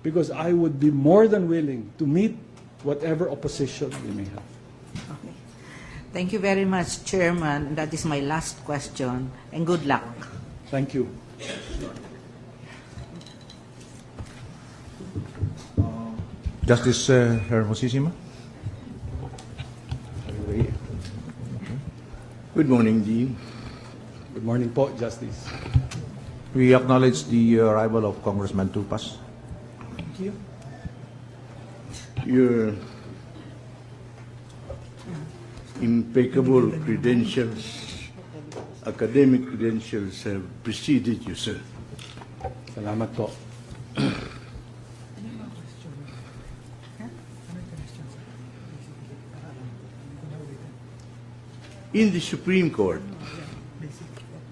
because I would be more than willing to meet whatever opposition we may have. Okay. Thank you very much, Chairman. That is my last question, and good luck. Thank you. Justice Hermosissima. Good morning, Dean. Good morning po, Justice. We acknowledge the arrival of Congressman Tupas. Thank you. Your impeccable credentials, academic credentials have preceded you, sir. Salamat po. In the Supreme Court,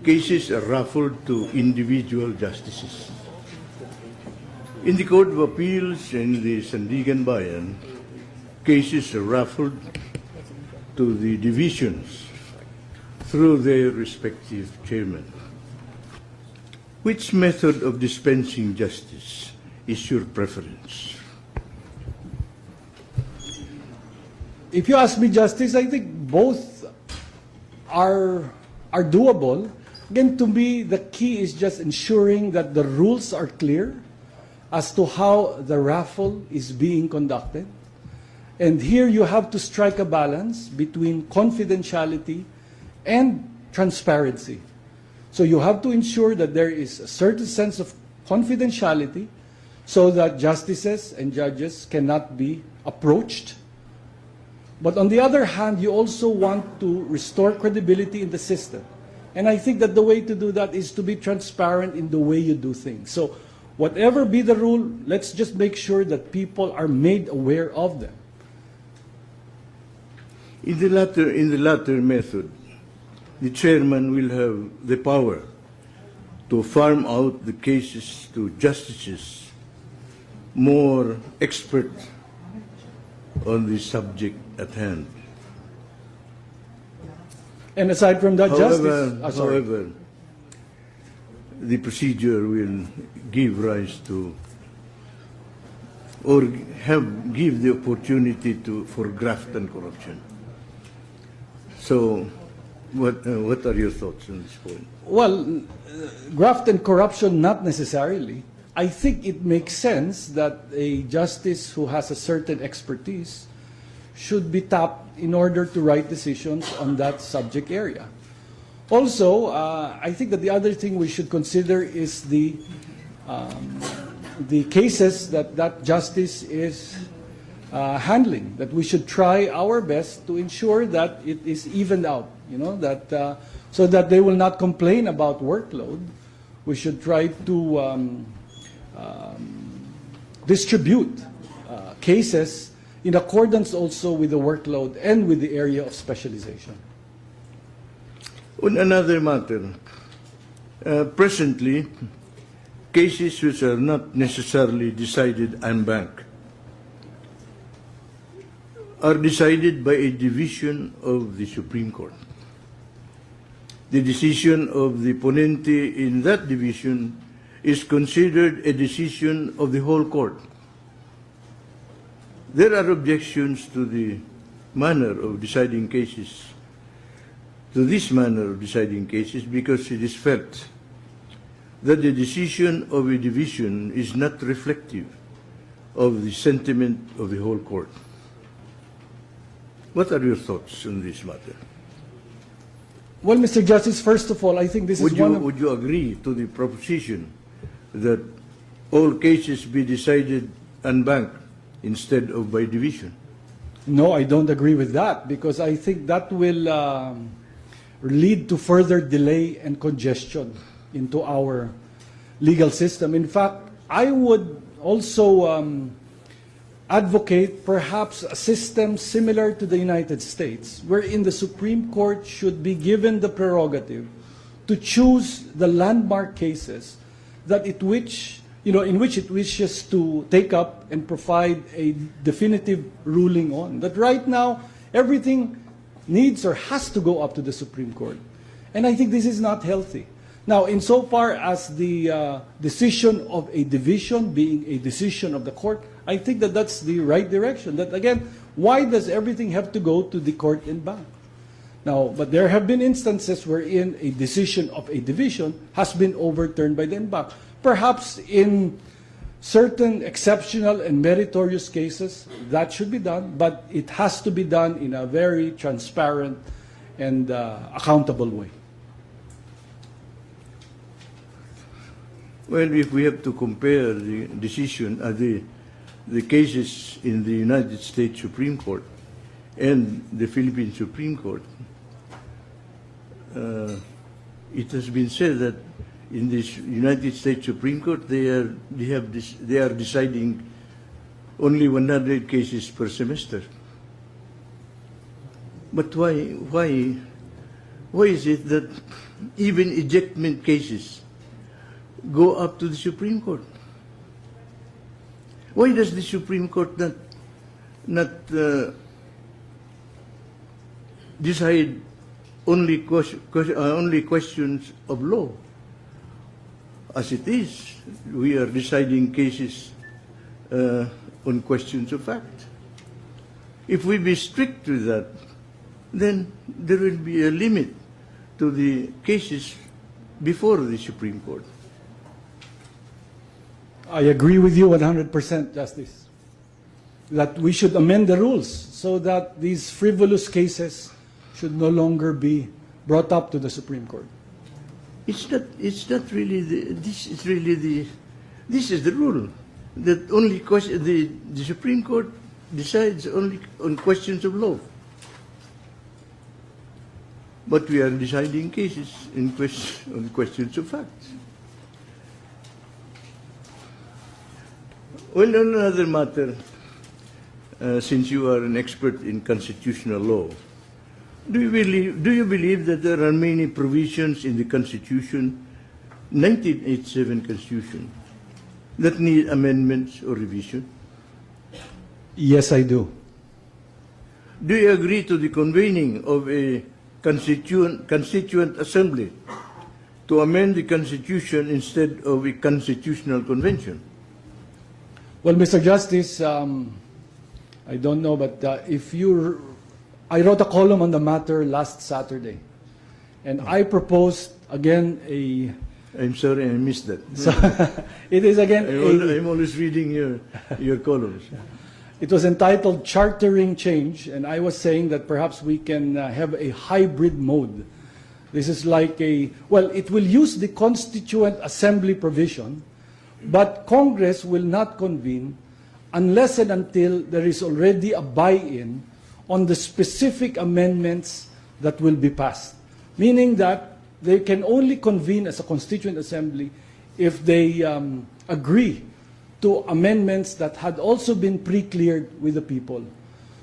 cases are raffled to individual justices. In the Court of Appeals and the Sandigan Bayan, cases are raffled to the divisions through their respective chairmen. Which method of dispensing justice is your preference? If you ask me, Justice, I think both are doable. Again, to me, the key is just ensuring that the rules are clear as to how the raffle is being conducted. And here you have to strike a balance between confidentiality and transparency. So you have to ensure that there is a certain sense of confidentiality so that justices and judges cannot be approached. But on the other hand, you also want to restore credibility in the system. And I think that the way to do that is to be transparent in the way you do things. So whatever be the rule, let's just make sure that people are made aware of them. In the latter method, the chairman will have the power to farm out the cases to justices more expert on the subject at hand. And aside from that, Justice... However, the procedure will give rise to or give the opportunity for graft and corruption. So, what are your thoughts on this point? Well, graft and corruption, not necessarily. I think it makes sense that a justice who has a certain expertise should be tapped in order to write decisions on that subject area. Also, I think that the other thing we should consider is the cases that justice is handling, that we should try our best to ensure that it is evened out, that so that they will not complain about workload. We should try to distribute cases in accordance also with the workload and with the area of specialization. On another matter, presently, cases which are not necessarily decided en banc are decided by a division of the Supreme Court. The decision of the ponente in that division is considered a decision of the whole court. There are objections to the manner of deciding cases, to this manner of deciding cases, because it is felt that the decision of a division is not reflective of the sentiment of the whole court. What are your thoughts on this matter? Well, Mr. Justice, first of all, I think this is one of... Would you agree to the proposition that all cases be decided en banc instead of by division? No, I don't agree with that, because I think that will lead to further delay and congestion into our legal system. In fact, I would also advocate perhaps a system similar to the United States, wherein the Supreme Court should be given the prerogative to choose the landmark cases that in which it wishes to take up and provide a definitive ruling on. That right now, everything needs or has to go up to the Supreme Court. And I think this is not healthy. Now, insofar as the decision of a division being a decision of the court, I think that that's the right direction. That again, why does everything have to go to the court in bank? Now, but there have been instances wherein a decision of a division has been overturned by the en banc. Perhaps in certain exceptional and meritorious cases, that should be done, but it has to be done in a very transparent and accountable way. Well, if we have to compare the decision, the cases in the United States Supreme Court and the Philippine Supreme Court, it has been said that in the United States Supreme Court they are deciding only 100 cases per semester. But why is it that even ejectment cases go up to the Supreme Court? Why does the Supreme Court not decide only questions of law? As it is, we are deciding cases on questions of fact. If we be strict with that, then there will be a limit to the cases before the Supreme Court. I agree with you 100%, Justice, that we should amend the rules so that these frivolous cases should no longer be brought up to the Supreme Court. It's not really this is the rule, that only the Supreme Court decides only on questions of law. But we are deciding cases on questions of fact. Well, on another matter, since you are an expert in constitutional law, do you believe that there are many provisions in the Constitution, 1987 Constitution, that need amendments or revision? Yes, I do. Do you agree to the convening of a constituent assembly to amend the Constitution instead of a constitutional convention? Well, Mr. Justice, I don't know, but I wrote a column on the matter last Saturday, and I proposed again I'm sorry, I missed that. So it is again I'm always reading your columns. It was entitled Chartering Change, and I was saying that perhaps we can have a hybrid mode. This is like it will use the Constituent Assembly provision, but Congress will not convene unless and until there is already a buy-in on the specific amendments that will be passed. Meaning that they can only convene as a Constituent Assembly if they agree to amendments that had also been pre-cleared with the people.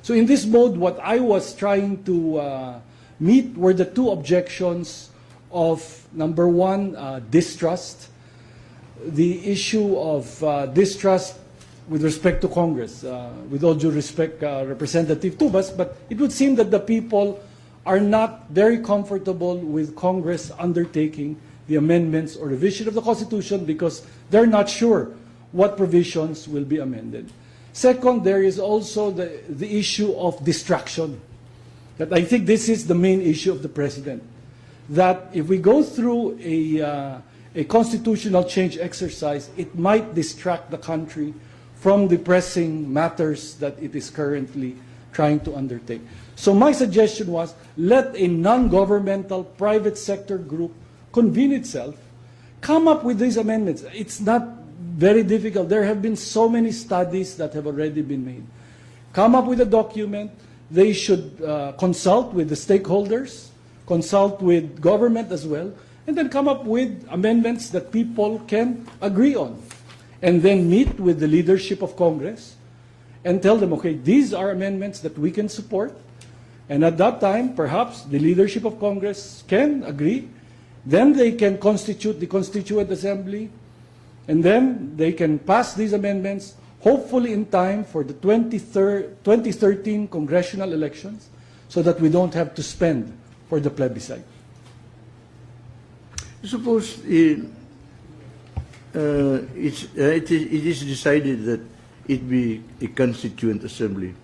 So in this mode, what I was trying to meet were the two objections of, number one, distrust, the issue of distrust with respect to Congress. With all due respect, Representative Tubas, but it would seem that the people are not very comfortable with Congress undertaking the amendments or revision of the Constitution because they're not sure what provisions will be amended. Second, there is also the issue of distraction. That I think this is the main issue of the President. That if we go through a constitutional change exercise, it might distract the country from the pressing matters that it is currently trying to undertake. So my suggestion was, let a non-governmental private sector group convene itself, come up with these amendments. It's not very difficult. There have been so many studies that have already been made. Come up with a document. They should consult with the stakeholders, consult with government as well, and then come up with amendments that people can agree on. And then meet with the leadership of Congress and tell them, okay, these are amendments that we can support. And at that time, perhaps the leadership of Congress can agree. Then they can constitute the Constituent Assembly. And then they can pass these amendments, hopefully in time for the 2013 congressional elections, so that we don't have to spend for the plebiscite. Suppose it is decided that it be a constituent assembly.